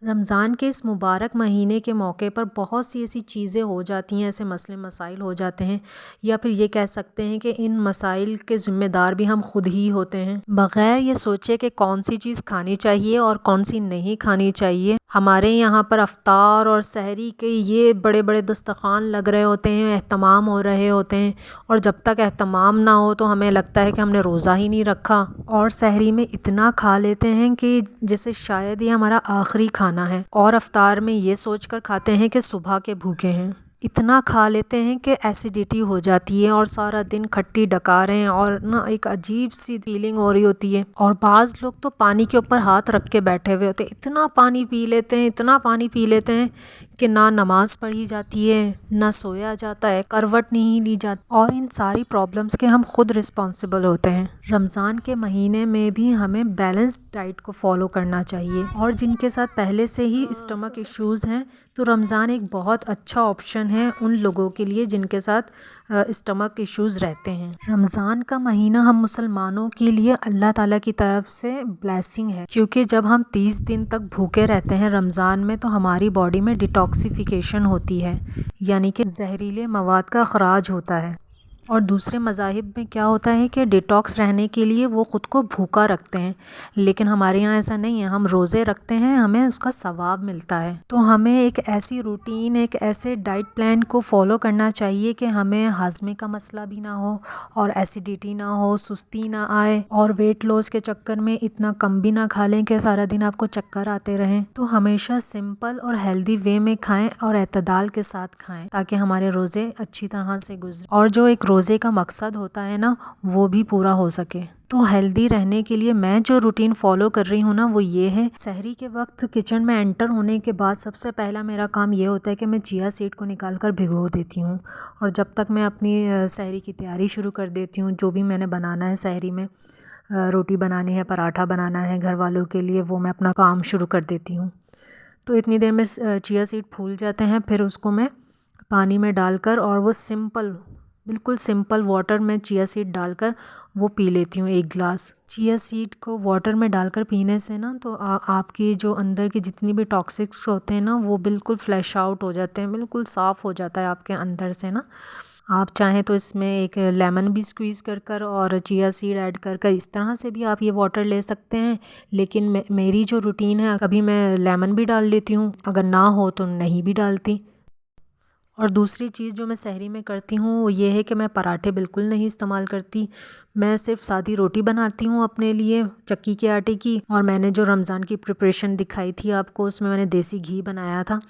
रमज़ान के इस मुबारक महीने के मौके पर बहुत सी ऐसी चीज़ें हो जाती हैं, ऐसे मसले मसाइल हो जाते हैं, या फिर ये कह सकते हैं कि इन मसाइल के ज़िम्मेदार भी हम खुद ही होते हैं। बग़ैर ये सोचे कि कौन सी चीज़ खानी चाहिए और कौन सी नहीं खानी चाहिए, हमारे यहाँ पर अफ्तार और सहरी के ये बड़े बड़े दस्तरख़्वान लग रहे होते हैं, एहतमाम हो रहे होते हैं, और जब तक एहतमाम ना हो तो हमें लगता है कि हमने रोज़ा ही नहीं रखा, और सहरी में इतना खा लेते हैं कि जैसे शायद ये हमारा आखिरी खाना है, और अफ्तार में ये सोचकर खाते हैं कि सुबह के भूखे हैं। इतना खा लेते हैं कि एसिडिटी हो जाती है और सारा दिन खट्टी डकारें और ना एक अजीब सी फीलिंग हो रही होती है। और बाज़ लोग तो पानी के ऊपर हाथ रख के बैठे हुए होते हैं, इतना पानी पी लेते हैं, इतना पानी पी लेते हैं कि ना नमाज़ पढ़ी जाती है, ना सोया जाता है, करवट नहीं ली जाती, और इन सारी प्रॉब्लम्स के हम खुद रिस्पॉन्सिबल होते हैं। रमज़ान के महीने में भी हमें बैलेंस डाइट को फॉलो करना चाहिए, और जिनके साथ पहले से ही स्टमक इश्यूज़ हैं तो रमज़ान एक बहुत अच्छा ऑप्शन है उन लोगों के लिए जिनके साथ स्टमक इश्यूज़ रहते हैं। रमज़ान का महीना हम मुसलमानों के लिए अल्लाह ताला की तरफ से ब्लेसिंग है, क्योंकि जब हम 30 दिन तक भूखे रहते हैं रमज़ान में तो हमारी बॉडी में डिटॉक्सिफिकेशन होती है, यानी कि जहरीले मवाद का अखराज होता है। और दूसरे मज़ाहिब में क्या होता है कि डिटॉक्स रहने के लिए वो ख़ुद को भूखा रखते हैं, लेकिन हमारे यहाँ ऐसा नहीं है, हम रोज़े रखते हैं, हमें उसका सवाब मिलता है। तो हमें एक ऐसी रूटीन, एक ऐसे डाइट प्लान को फॉलो करना चाहिए कि हमें हाजमे का मसला भी ना हो, और एसिडिटी ना हो, सुस्ती ना आए, और वेट लॉस के चक्कर में इतना कम भी ना खा लें कि सारा दिन आपको चक्कर आते रहें। तो हमेशा सिंपल और हेल्दी वे में खाएं और एतदाल के साथ खाएं, ताकि हमारे रोज़े अच्छी तरह से गुजरें और जो एक रोज़े का मकसद होता है ना, वो भी पूरा हो सके। तो हेल्दी रहने के लिए मैं जो रूटीन फॉलो कर रही हूँ ना, वो ये है। सहरी के वक्त किचन में एंटर होने के बाद सबसे पहला मेरा काम ये होता है कि मैं चिया सीड को निकाल कर भिगो देती हूँ, और जब तक मैं अपनी सहरी की तैयारी शुरू कर देती हूँ, जो भी मैंने बनाना है सहरी में, रोटी बनानी है, पराठा बनाना है घर वालों के लिए, वो मैं अपना काम शुरू कर देती हूँ। तो इतनी देर में चिया सीड फूल जाते हैं, फिर उसको मैं पानी में डालकर, और वो बिल्कुल सिंपल वाटर में चिया सीड डालकर वो पी लेती हूँ 1 गिलास। चिया सीड को वाटर में डालकर पीने से ना, तो आपकी जो अंदर की जितनी भी टॉक्सिक्स होते हैं ना, वो बिल्कुल फ्लैश आउट हो जाते हैं, बिल्कुल साफ़ हो जाता है आपके अंदर से ना। आप चाहें तो इसमें एक लेमन भी स्क्वीज़ कर और चिया सीड ऐड कर इस तरह से भी आप ये वाटर ले सकते हैं। लेकिन मेरी जो रूटीन है, कभी मैं लेमन भी डाल लेती हूँ, अगर ना हो तो नहीं भी डालती। और दूसरी चीज़ जो मैं सहरी में करती हूँ वो ये है कि मैं पराठे बिल्कुल नहीं इस्तेमाल करती। मैं सिर्फ़ सादी रोटी बनाती हूँ अपने लिए चक्की के आटे की, और मैंने जो रमज़ान की प्रिपरेशन दिखाई थी आपको, उसमें मैंने देसी घी बनाया था,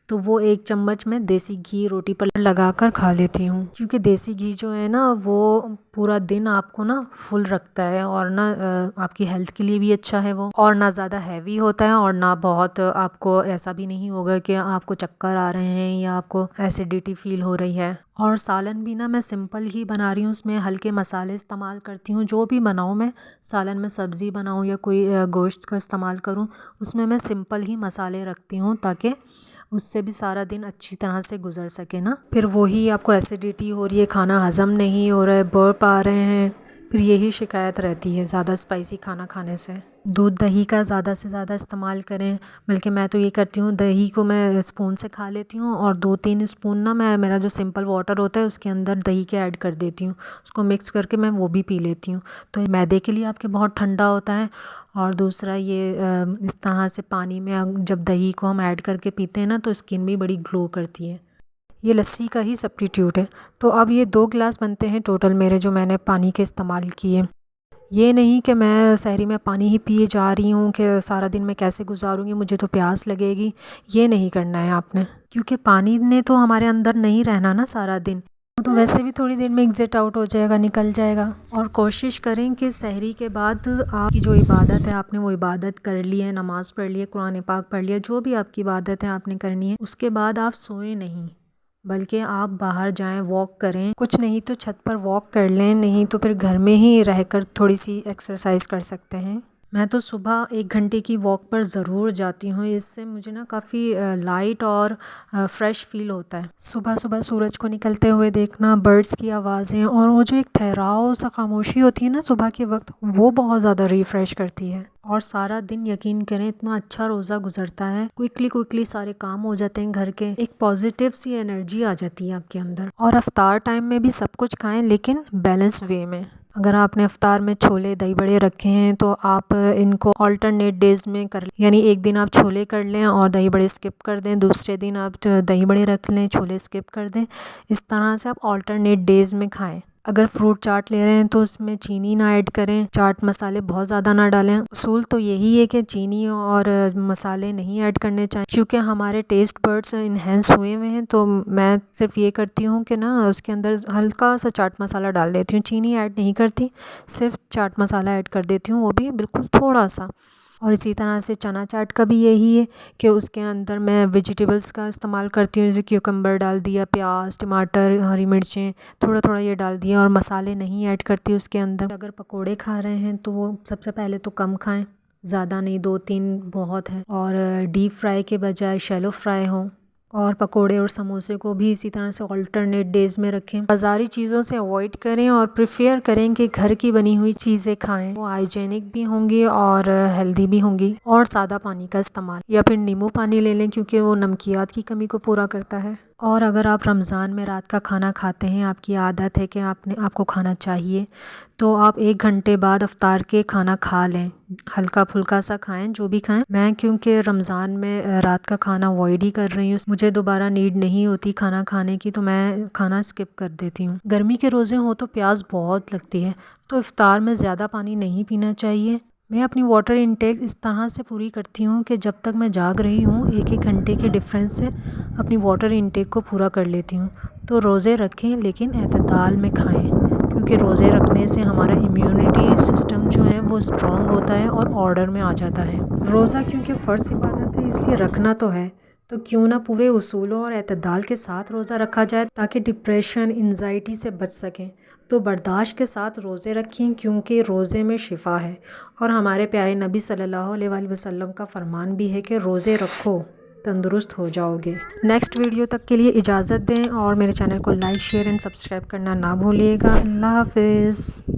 तो वो 1 चम्मच मैं देसी घी रोटी पर लगाकर खा लेती हूँ। क्योंकि देसी घी जो है ना, वो पूरा दिन आपको ना फुल रखता है, और ना आपकी हेल्थ के लिए भी अच्छा है वो, और ना ज़्यादा हैवी होता है, और ना बहुत आपको ऐसा भी नहीं होगा कि आपको चक्कर आ रहे हैं या आपको एसिडिटी फ़ील हो रही है। और सालन भी ना मैं सिंपल ही बना रही हूँ, उसमें हल्के मसाले इस्तेमाल करती हूँ। जो भी बनाऊँ मैं, सालन में सब्ज़ी बनाऊँ या कोई गोश्त का इस्तेमाल करूँ, उसमें मैं सिंपल ही मसाले रखती हूँ, ताकि उससे भी सारा दिन अच्छी तरह से गुजर सके ना। फिर वही आपको एसिडिटी हो रही है, खाना हज़म नहीं हो रहा है, बर्प आ रहे हैं, फिर यही शिकायत रहती है ज़्यादा स्पाइसी खाना खाने से। दूध दही का ज़्यादा से ज़्यादा इस्तेमाल करें, बल्कि मैं तो ये करती हूँ, दही को मैं स्पून से खा लेती हूँ, और 2-3 स्पून ना मैं, मेरा जो सिंपल वाटर होता है उसके अंदर दही के ऐड कर देती हूँ, उसको मिक्स करके मैं वो भी पी लेती हूँ। तो ये मैदे के लिए आपके बहुत ठंडा होता है। और दूसरा ये इस तरह से पानी में जब दही को हम ऐड करके पीते हैं ना, तो स्किन भी बड़ी ग्लो करती है। ये लस्सी का ही सब्स्टिट्यूट है। तो अब ये 2 गिलास बनते हैं टोटल मेरे, जो मैंने पानी के इस्तेमाल किए। ये नहीं कि मैं सहरी में पानी ही पिए जा रही हूँ कि सारा दिन मैं कैसे गुजारूँगी, मुझे तो प्यास लगेगी। ये नहीं करना है आपने, क्योंकि पानी ने तो हमारे अंदर नहीं रहना ना सारा दिन, तो वैसे भी थोड़ी देर में एग्ज़िट आउट हो जाएगा, निकल जाएगा। और कोशिश करें कि सहरी के बाद आपकी जो इबादत है, आपने वो इबादत कर ली है, नमाज़ पढ़ ली है, कुरान पाक पढ़ लिया, जो भी आपकी इबादत है आपने करनी है, उसके बाद आप सोए नहीं, बल्कि आप बाहर जाएं, वॉक करें। कुछ नहीं तो छत पर वॉक कर लें, नहीं तो फिर घर में ही रहकर थोड़ी सी एक्सरसाइज कर सकते हैं। मैं तो सुबह 1 घंटे की वॉक पर ज़रूर जाती हूँ। इससे मुझे ना काफ़ी लाइट और फ्रेश फ़ील होता है। सुबह-सुबह सूरज को निकलते हुए देखना, बर्ड्स की आवाज़ें और वो जो एक ठहराव सा खामोशी होती है ना सुबह के वक़्त, वो बहुत ज़्यादा रिफ़्रेश करती है। और सारा दिन यकीन करें इतना अच्छा रोज़ा गुज़रता है। क्विकली सारे काम हो जाते हैं घर के। एक पॉज़िटिव सी एनर्जी आ जाती है आपके अंदर। और इफ्तार टाइम में भी सब कुछ खाएँ, लेकिन बैलेंस वे में। अगर आपने इफ्तार में छोले दही बड़े रखे हैं तो आप इनको अल्टरनेट डेज़ में कर, यानी एक दिन आप छोले कर लें और दही बड़े स्किप कर दें, दूसरे दिन आप दही बड़े रख लें, छोले स्किप कर दें। इस तरह से आप अल्टरनेट डेज़ में खाएं। अगर फ्रूट चाट ले रहे हैं तो उसमें चीनी ना ऐड करें, चाट मसाले बहुत ज़्यादा ना डालें। उसूल तो यही है कि चीनी और मसाले नहीं ऐड करने चाहिए, क्योंकि हमारे टेस्ट बर्ड्स इन्हेंस हुए हुए हैं। तो मैं सिर्फ ये करती हूँ कि ना उसके अंदर हल्का सा चाट मसाला डाल देती हूँ, चीनी ऐड नहीं करती, सिर्फ चाट मसाला ऐड कर देती हूँ, वो भी बिल्कुल थोड़ा सा। और इसी तरह से चना चाट का भी यही है कि उसके अंदर मैं वेजिटेबल्स का इस्तेमाल करती हूँ, जैसे क्यूकम्बर डाल दिया, प्याज, टमाटर, हरी मिर्चें, थोड़ा थोड़ा ये डाल दिया, और मसाले नहीं ऐड करती उसके अंदर। अगर पकोड़े खा रहे हैं तो वो सबसे पहले तो कम खाएं, ज़्यादा नहीं, 2-3 बहुत है। और डीप फ्राई के बजाय शैलो फ्राई हों। और पकोड़े और समोसे को भी इसी तरह से अल्टरनेट डेज़ में रखें। बाज़ारी चीज़ों से अवॉइड करें और प्रेफर करें कि घर की बनी हुई चीज़ें खाएं। वो हाइजेनिक भी होंगी और हेल्दी भी होंगी। और सादा पानी का इस्तेमाल, या फिर नींबू पानी ले लें, क्योंकि वो नमकियात की कमी को पूरा करता है। और अगर आप रमज़ान में रात का खाना खाते हैं, आपकी आदत है कि आपको खाना चाहिए, तो आप 1 घंटे बाद इफ्तार के खाना खा लें। हल्का फुल्का सा खाएं, जो भी खाएं। मैं क्योंकि रमज़ान में रात का खाना अवॉइड ही कर रही हूँ, मुझे दोबारा नीड नहीं होती खाना खाने की, तो मैं खाना स्किप कर देती हूँ। गर्मी के रोज़े हो तो प्यास बहुत लगती है, तो इफ्तार में ज़्यादा पानी नहीं पीना चाहिए। मैं अपनी वाटर इंटेक इस तरह से पूरी करती हूँ कि जब तक मैं जाग रही हूँ 1-1 घंटे के डिफरेंस से अपनी वाटर इंटेक को पूरा कर लेती हूँ। तो रोज़े रखें, लेकिन एतदाल में खाएं, क्योंकि रोज़े रखने से हमारा इम्यूनिटी सिस्टम जो है वो स्ट्रॉन्ग होता है और ऑर्डर में आ जाता है। रोज़ा क्योंकि फ़र्ज़ इबादत है, इसलिए रखना तो है, तो क्यों ना पूरे उसूलों और एतदाल के साथ रोज़ा रखा जाए, ताकि डिप्रेशन, एंजाइटी से बच सकें। तो बर्दाश्त के साथ रोज़े रखें, क्योंकि रोज़े में शिफा है। और हमारे प्यारे नबी सल्लल्लाहु अलैहि वसल्लम का फरमान भी है कि रोज़े रखो, तंदुरुस्त हो जाओगे। नेक्स्ट वीडियो तक के लिए इजाज़त दें और मेरे चैनल को लाइक, शेयर एंड सब्सक्राइब करना ना भूलिएगा। अल्लाह हाफ़िज़।